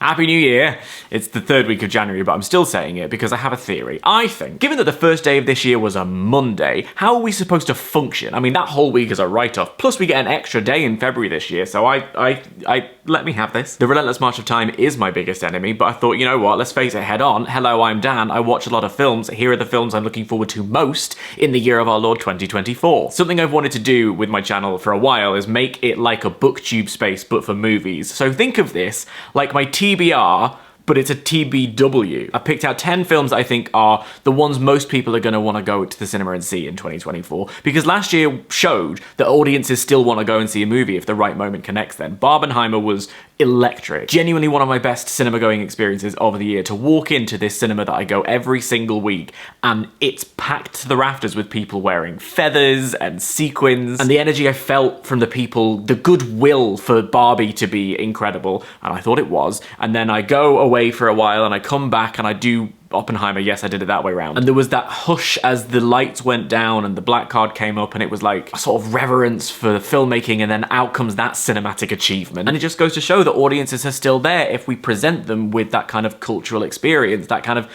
Happy New Year! It's the third week of January, but I'm still saying it because I have a theory. I think, given that the first day of this year was a Monday, how are we supposed to function? I mean, that whole week is a write-off, plus we get an extra day in February this year, so let me have this. The relentless march of time is my biggest enemy, but I thought, you know what, let's face it head on. Hello, I'm Dan, I watch a lot of films. Here are the films I'm looking forward to most in the year of our Lord 2024. Something I've wanted to do with my channel for a while is make it like a booktube space, but for movies. So think of this like my TBR, but it's a TBW. I picked out 10 films that I think are the ones most people are gonna wanna go to the cinema and see in 2024, because last year showed that audiences still wanna go and see a movie if the right moment connects them. Barbenheimer was electric. Genuinely one of my best cinema going experiences of the year, to walk into this cinema that I go every single week and it's packed to the rafters with people wearing feathers and sequins, and the energy I felt from the people, the goodwill for Barbie to be incredible, and I thought it was, and then I go away for a while and I come back and I do Oppenheimer. Yes, I did it that way around. And there was that hush as the lights went down and the black card came up, and it was like a sort of reverence for filmmaking, and then out comes that cinematic achievement. And it just goes to show that audiences are still there if we present them with that kind of cultural experience, that kind of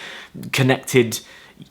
connected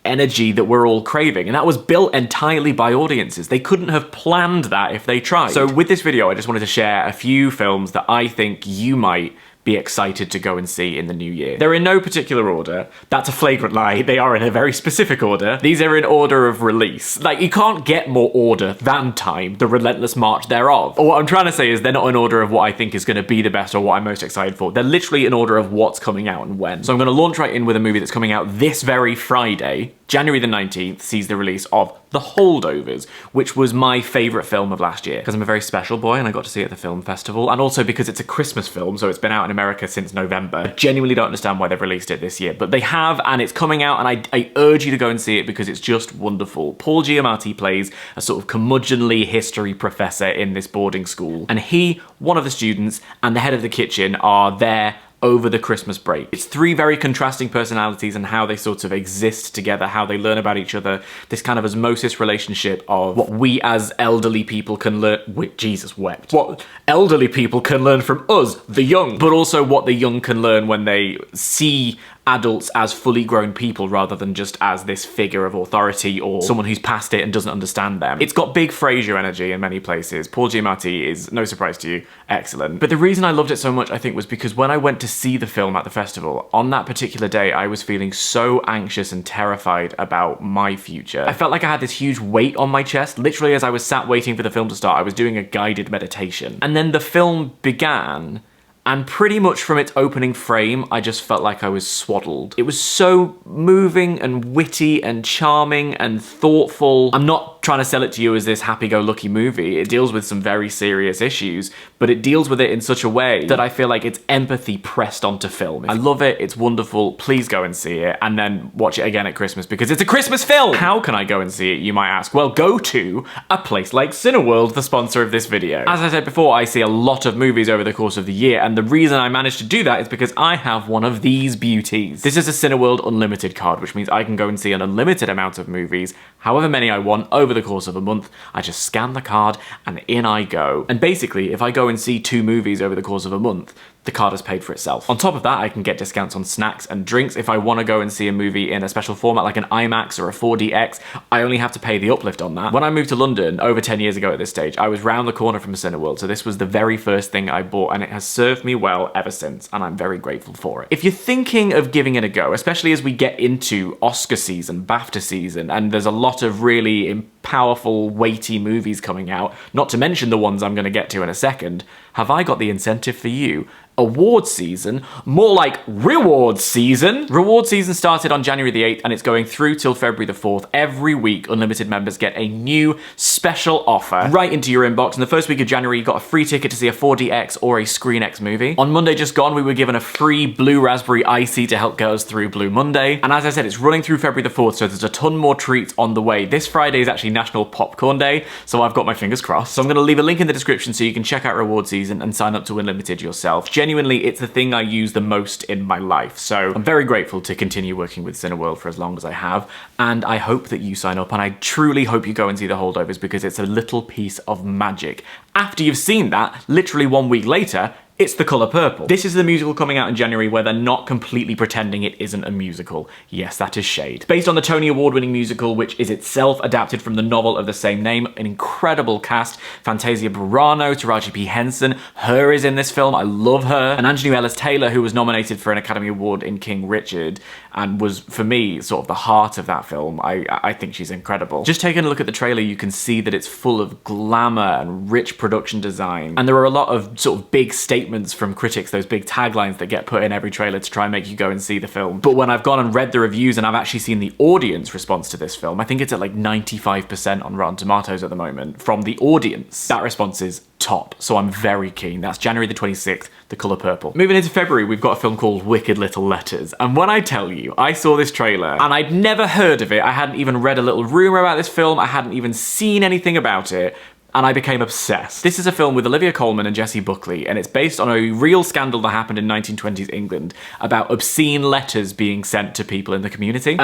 energy that we're all craving. And that was built entirely by audiences. They couldn't have planned that if they tried. So with this video, I just wanted to share a few films that I think you might be excited to go and see in the new year. They're in no particular order. That's a flagrant lie. They are in a very specific order. These are in order of release. Like, you can't get more order than time, the relentless march thereof. Or what I'm trying to say is they're not in order of what I think is going to be the best or what I'm most excited for. They're literally in order of what's coming out and when. So I'm going to launch right in with a movie that's coming out this very Friday. January the 19th sees the release of The Holdovers, which was my favourite film of last year, because I'm a very special boy and I got to see it at the film festival, and also because it's a Christmas film, so it's been out in America since November. I genuinely don't understand why they've released it this year, but they have, and it's coming out, and I urge you to go and see it because it's just wonderful. Paul Giamatti plays a sort of curmudgeonly history professor in this boarding school, and he, one of the students, and the head of the kitchen are there over the Christmas break. It's three very contrasting personalities and how they sort of exist together, how they learn about each other, this kind of osmosis relationship of what we as elderly people can learn, Jesus wept, what elderly people can learn from us, the young, but also what the young can learn when they see adults as fully grown people rather than just as this figure of authority or someone who's past it and doesn't understand them. It's got big Frasier energy in many places. Paul Giamatti is, no surprise to you, excellent. But the reason I loved it so much, I think, was because when I went to see the film at the festival, on that particular day, I was feeling so anxious and terrified about my future. I felt like I had this huge weight on my chest. Literally, as I was sat waiting for the film to start, I was doing a guided meditation. And then the film began, and pretty much from its opening frame, I just felt like I was swaddled. It was so moving and witty and charming and thoughtful. I'm not trying to sell it to you as this happy-go-lucky movie. It deals with some very serious issues, but it deals with it in such a way that I feel like it's empathy pressed onto film. I love it, it's wonderful, please go and see it, and then watch it again at Christmas because it's a Christmas film! How can I go and see it, you might ask? Well, go to a place like Cineworld, the sponsor of this video. As I said before, I see a lot of movies over the course of the year, and the reason I managed to do that is because I have one of these beauties. This is a Cineworld Unlimited card, which means I can go and see an unlimited amount of movies, however many I want, over the course of a month. I just scan the card and in I go. And basically, if I go and see 2 movies over the course of a month, the card has paid for itself. On top of that, I can get discounts on snacks and drinks. If I want to go and see a movie in a special format like an IMAX or a 4DX, I only have to pay the uplift on that. When I moved to London over 10 years ago at this stage, I was round the corner from Cineworld, so this was the very first thing I bought, and it has served me well ever since, and I'm very grateful for it. If you're thinking of giving it a go, especially as we get into Oscar season, BAFTA season, and there's a lot of really powerful, weighty movies coming out, not to mention the ones I'm going to get to in a second, have I got the incentive for you? Award season, more like reward season. Reward season started on January the 8th and it's going through till February the 4th. Every week, Unlimited members get a new special offer right into your inbox. In the first week of January, you got a free ticket to see a 4DX or a ScreenX movie. On Monday just gone, we were given a free Blue Raspberry Icy to help get us through Blue Monday. And as I said, it's running through February the 4th, so there's a ton more treats on the way. This Friday is actually National Popcorn Day, so I've got my fingers crossed. So I'm gonna leave a link in the description so you can check out Reward Season and sign up to Unlimited yourself. Genuinely, it's the thing I use the most in my life, so I'm very grateful to continue working with Cineworld for as long as I have, and I hope that you sign up, and I truly hope you go and see The Holdovers because it's a little piece of magic. After you've seen that, literally 1 week later, It's The Colour Purple. This is the musical coming out in January where they're not completely pretending it isn't a musical. Yes, that is shade. Based on the Tony Award-winning musical, which is itself adapted from the novel of the same name, an incredible cast. Fantasia Barrano, Taraji P. Henson, her is in this film, I love her. And Anjanou Ellis-Taylor, who was nominated for an Academy Award in King Richard, and was, for me, sort of the heart of that film. I think she's incredible. Just taking a look at the trailer, you can see that it's full of glamour and rich production design. And there are a lot of sort of big statements from critics, those big taglines that get put in every trailer to try and make you go and see the film. But when I've gone and read the reviews and I've actually seen the audience response to this film, I think it's at like 95% on Rotten Tomatoes at the moment from the audience. That response is top, so I'm very keen. That's January the 26th, The Colour Purple. Moving into February, we've got a film called Wicked Little Letters. And when I tell you, I saw this trailer and I'd never heard of it, I hadn't even read a little rumor about this film, I hadn't even seen anything about it, and I became obsessed. This is a film with Olivia Colman and Jessie Buckley, and it's based on a real scandal that happened in 1920s England about obscene letters being sent to people in the community.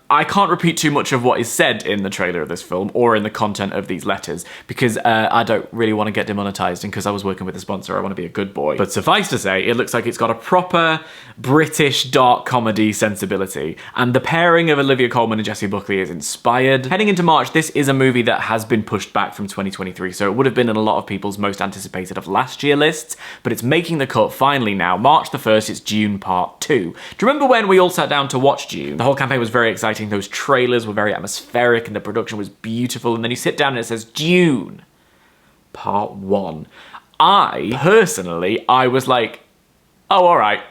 I can't repeat too much of what is said in the trailer of this film or in the content of these letters because I don't really want to get demonetized, and because I was working with a sponsor, I want to be a good boy. But suffice to say, it looks like it's got a proper British dark comedy sensibility, and the pairing of Olivia Colman and Jessie Buckley is inspired. Heading into March, this is a movie that has been pushed back from 2023, so it would have been in a lot of people's most anticipated of last year lists, but it's making the cut finally now. March the 1st, it's Dune Part 2. Do you remember when we all sat down to watch Dune? The whole campaign was very exciting, those trailers were very atmospheric and the production was beautiful, and then you sit down and it says Dune Part 1. I was like, oh, all right,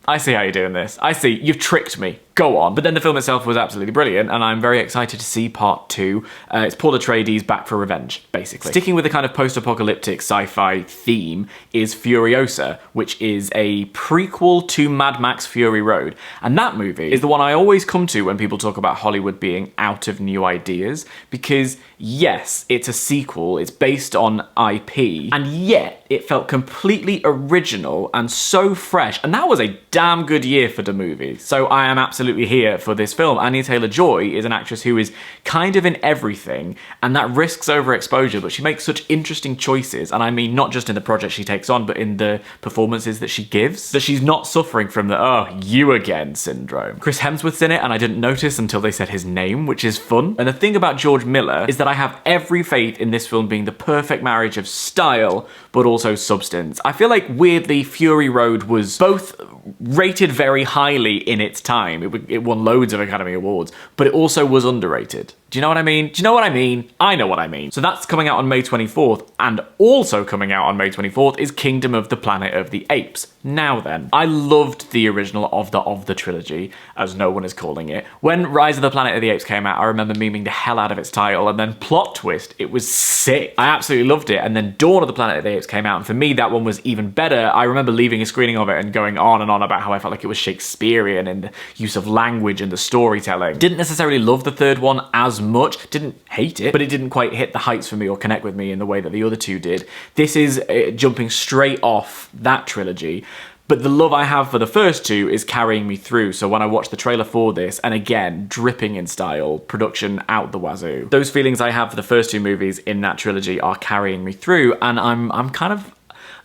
I see how you're doing this. I see, you've tricked me. Go on. But then the film itself was absolutely brilliant, and I'm very excited to see Part 2. It's Paul Atreides back for revenge, basically. Sticking with the kind of post-apocalyptic sci-fi theme is Furiosa, which is a prequel to Mad Max Fury Road. And that movie is the one I always come to when people talk about Hollywood being out of new ideas, because yes, it's a sequel, it's based on IP, and yet it felt completely original and so fresh, and that was a damn good year for the movie. So I am absolutely here for this film. Anya Taylor-Joy is an actress who is kind of in everything, and that risks overexposure, but she makes such interesting choices, and I mean not just in the project she takes on, but in the performances that she gives, that she's not suffering from the, oh, you again syndrome. Chris Hemsworth's in it, and I didn't notice until they said his name, which is fun. And the thing about George Miller is that I have every faith in this film being the perfect marriage of style, but also substance. I feel like, weirdly, Fury Road was both rated very highly in its time. It won loads of Academy Awards, but it also was underrated. Do you know what I mean? Do you know what I mean? I know what I mean. So that's coming out on May 24th, and also coming out on May 24th is Kingdom of the Planet of the Apes. Now then, I loved the original of the trilogy, as no one is calling it. When Rise of the Planet of the Apes came out, I remember memeing the hell out of its title, and then plot twist, it was sick. I absolutely loved it, and then Dawn of the Planet of the Apes came out, and for me, that one was even better. I remember leaving a screening of it and going on and on about how I felt like it was Shakespearean in the use of language and the storytelling. Didn't necessarily love the third one as much, didn't hate it, but it didn't quite hit the heights for me or connect with me in the way that the other two did. This is jumping straight off that trilogy. But the love I have for the first two is carrying me through, so when I watch the trailer for this, and again, dripping in style, production out the wazoo, those feelings I have for the first two movies in that trilogy are carrying me through, and I'm kind of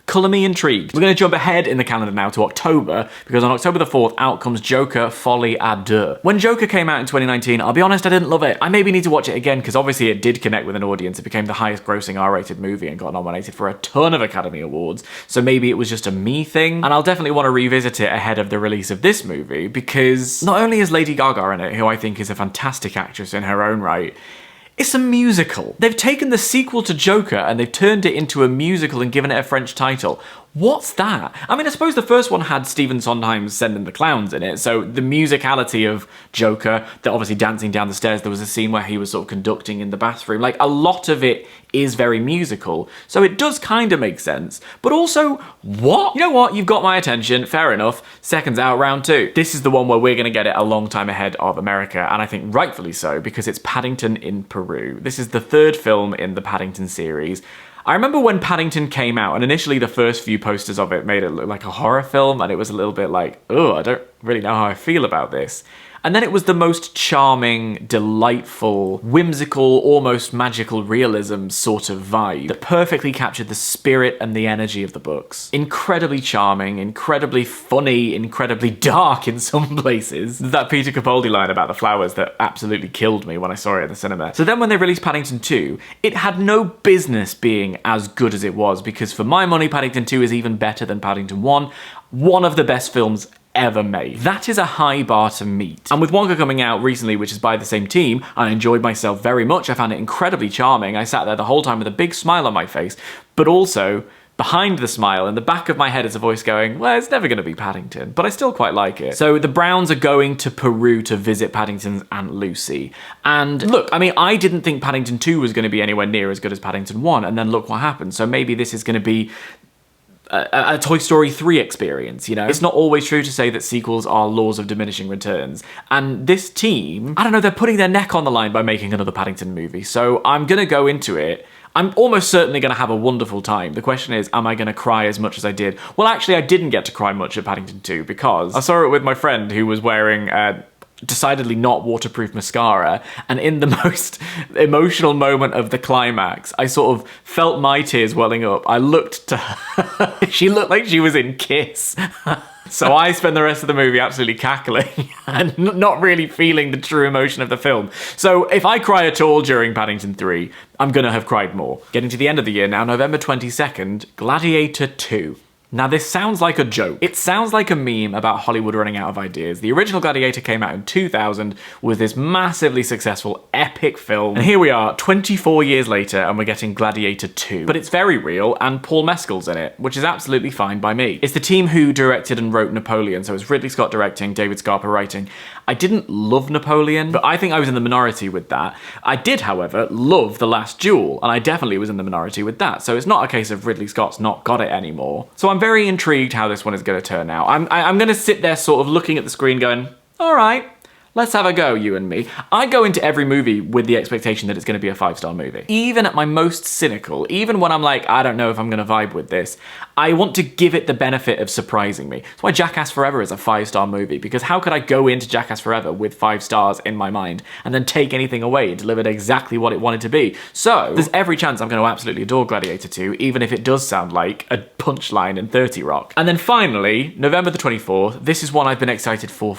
colour me intrigued. We're going to jump ahead in the calendar now to October, because on October the 4th, out comes Joker Folie à Deux. When Joker came out in 2019, I'll be honest, I didn't love it. I maybe need to watch it again, because obviously it did connect with an audience. It became the highest grossing R-rated movie and got nominated for a ton of Academy Awards, so maybe it was just a me thing. And I'll definitely want to revisit it ahead of the release of this movie, because not only is Lady Gaga in it, who I think is a fantastic actress in her own right, it's a musical. They've taken the sequel to Joker and they've turned it into a musical and given it a French title. What's that? I mean, I suppose the first one had Stephen Sondheim's Sending the Clowns in it, so the musicality of Joker, they're obviously dancing down the stairs, there was a scene where he was sort of conducting in the bathroom, like a lot of it is very musical, so it does kind of make sense, but also, what? You know what, you've got my attention, fair enough, Seconds Out, round two. This is the one where we're gonna get it a long time ahead of America, and I think rightfully so, because it's Paddington in Peru. This is the third film in the Paddington series. I remember when Paddington came out, and initially the first few posters of it made it look like a horror film, and it was a little bit like, oh, I don't really know how I feel about this. And then it was the most charming, delightful, whimsical, almost magical realism sort of vibe that perfectly captured the spirit and the energy of the books. Incredibly charming, incredibly funny, incredibly dark in some places. That Peter Capaldi line about the flowers that absolutely killed me when I saw it at the cinema. So then when they released Paddington 2, it had no business being as good as it was, because for my money, Paddington 2 is even better than Paddington 1. One of the best films ever made. That is a high bar to meet. And with Wonka coming out recently, which is by the same team, I enjoyed myself very much. I found it incredibly charming. I sat there the whole time with a big smile on my face, but also behind the smile, in the back of my head is a voice going, well, it's never going to be Paddington, but I still quite like it. So the Browns are going to Peru to visit Paddington's Aunt Lucy. And look, I mean, I didn't think Paddington 2 was going to be anywhere near as good as Paddington 1, and then look what happened. So maybe this is going to be a Toy Story 3 experience, you know? It's not always true to say that sequels are laws of diminishing returns. And this team, I don't know, they're putting their neck on the line by making another Paddington movie. So I'm gonna go into it. I'm almost certainly going to have a wonderful time. The question is, am I going to cry as much as I did? Well, actually, I didn't get to cry much at Paddington 2 because I saw it with my friend who was wearing decidedly not waterproof mascara, and in the most emotional moment of the climax, I sort of felt my tears welling up. I looked to her. She looked like she was in Kiss. So I spent the rest of the movie absolutely cackling and not really feeling the true emotion of the film. So if I cry at all during Paddington 3, I'm gonna have cried more. Getting to the end of the year now, November 22nd, Gladiator 2. Now this sounds like a joke. It sounds like a meme about Hollywood running out of ideas. The original Gladiator came out in 2000 with this massively successful epic film. And here we are 24 years later and we're getting Gladiator 2. But it's very real and Paul Mescal's in it, which is absolutely fine by me. It's the team who directed and wrote Napoleon, so it's Ridley Scott directing, David Scarpa writing. I didn't love Napoleon, but I think I was in the minority with that. I did, however, love The Last Duel, and I definitely was in the minority with that. So it's not a case of Ridley Scott's not got it anymore. So I'm very intrigued how this one is going to turn out. I'm going to sit there sort of looking at the screen going, all right, let's have a go, you and me. I go into every movie with the expectation that it's going to be a 5-star movie. Even at my most cynical, even when I'm like, I don't know if I'm going to vibe with this, I want to give it the benefit of surprising me. That's why Jackass Forever is a 5-star movie, because how could I go into Jackass Forever with 5 stars in my mind and then take anything away and deliver it exactly what it wanted to be? So there's every chance I'm going to absolutely adore Gladiator 2, even if it does sound like a punchline in 30 Rock. And then finally, November the 24th, this is one I've been excited for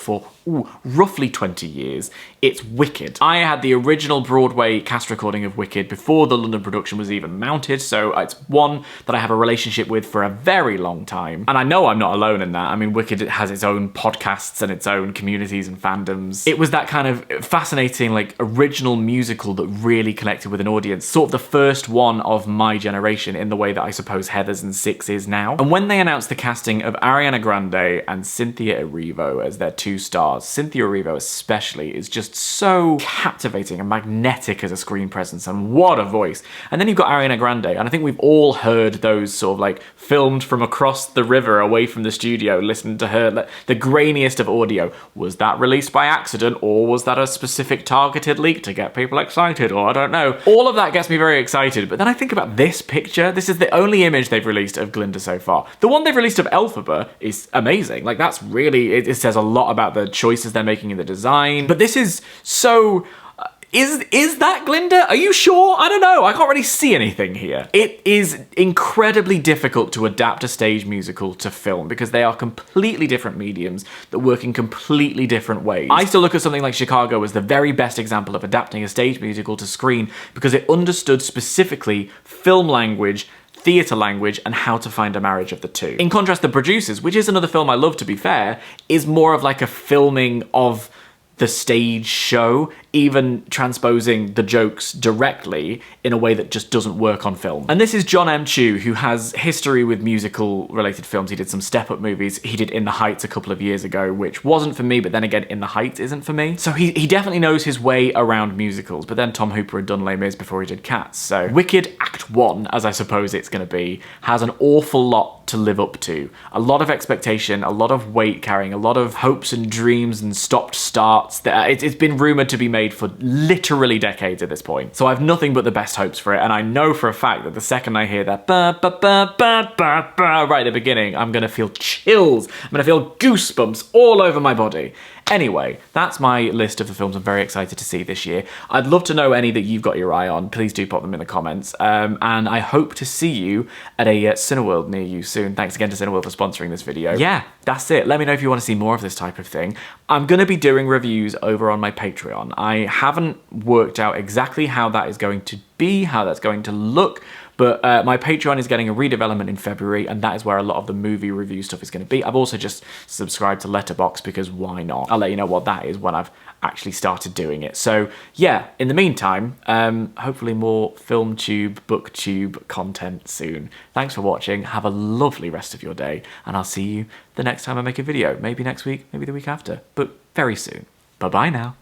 roughly 20 years. It's Wicked. I had the original Broadway cast recording of Wicked before the London production was even mounted, so it's one that I have a relationship with for a very long time. And I know I'm not alone in that. I mean, Wicked has its own podcasts and its own communities and fandoms. It was that kind of fascinating, like, original musical that really connected with an audience. Sort of the first one of my generation in the way that I suppose Heathers and Six is now. And when they announced the casting of Ariana Grande and Cynthia Erivo as their 2 stars, Cynthia Erivo especially is just so captivating and magnetic as a screen presence, and what a voice. And then you've got Ariana Grande, and I think we've all heard those sort of like filmed from across the river away from the studio, listening to her, the grainiest of audio. Was that released by accident, or was that a specific targeted leak to get people excited, or I don't know. All of that gets me very excited, but then I think about this picture. This is the only image they've released of Glinda so far. The one they've released of Elphaba is amazing. Like, that's really, it says a lot about the choices they're making in the design. But this is so... Is that Glinda? Are you sure? I don't know. I can't really see anything here. It is incredibly difficult to adapt a stage musical to film because they are completely different mediums that work in completely different ways. I still look at something like Chicago as the very best example of adapting a stage musical to screen because it understood specifically film language, theatre language, and how to find a marriage of the two. In contrast, The Producers, which is another film I love to be fair, is more of like a filming of the stage show, even transposing the jokes directly in a way that just doesn't work on film. And this is John M. Chu, who has history with musical-related films. He did some step-up movies. He did In the Heights a couple of years ago, which wasn't for me, but then again, In the Heights isn't for me. So he definitely knows his way around musicals, but then Tom Hooper had done Les Mis before he did Cats. So Wicked Act 1, as I suppose it's going to be, has an awful lot to live up to. A lot of expectation, a lot of weight carrying, a lot of hopes and dreams and stopped starts. It's been rumoured to be made for literally decades at this point. So I have nothing but the best hopes for it, and I know for a fact that the second I hear that ba ba ba ba ba ba right at the beginning, I'm gonna feel chills. I'm gonna feel goosebumps all over my body. Anyway, that's my list of the films I'm very excited to see this year. I'd love to know any that you've got your eye on. Please do pop them in the comments. And I hope to see you at a Cineworld near you soon. Thanks again to Cineworld for sponsoring this video. Yeah, that's it. Let me know if you want to see more of this type of thing. I'm going to be doing reviews over on my Patreon. I haven't worked out exactly how that is going to be, how that's going to look, but my Patreon is getting a redevelopment in February, and that is where a lot of the movie review stuff is going to be. I've also just subscribed to Letterboxd because why not? I'll let you know what that is when I've actually started doing it. So yeah, in the meantime, hopefully more FilmTube, BookTube content soon. Thanks for watching. Have a lovely rest of your day, and I'll see you the next time I make a video. Maybe next week, maybe the week after, but very soon. Bye-bye now.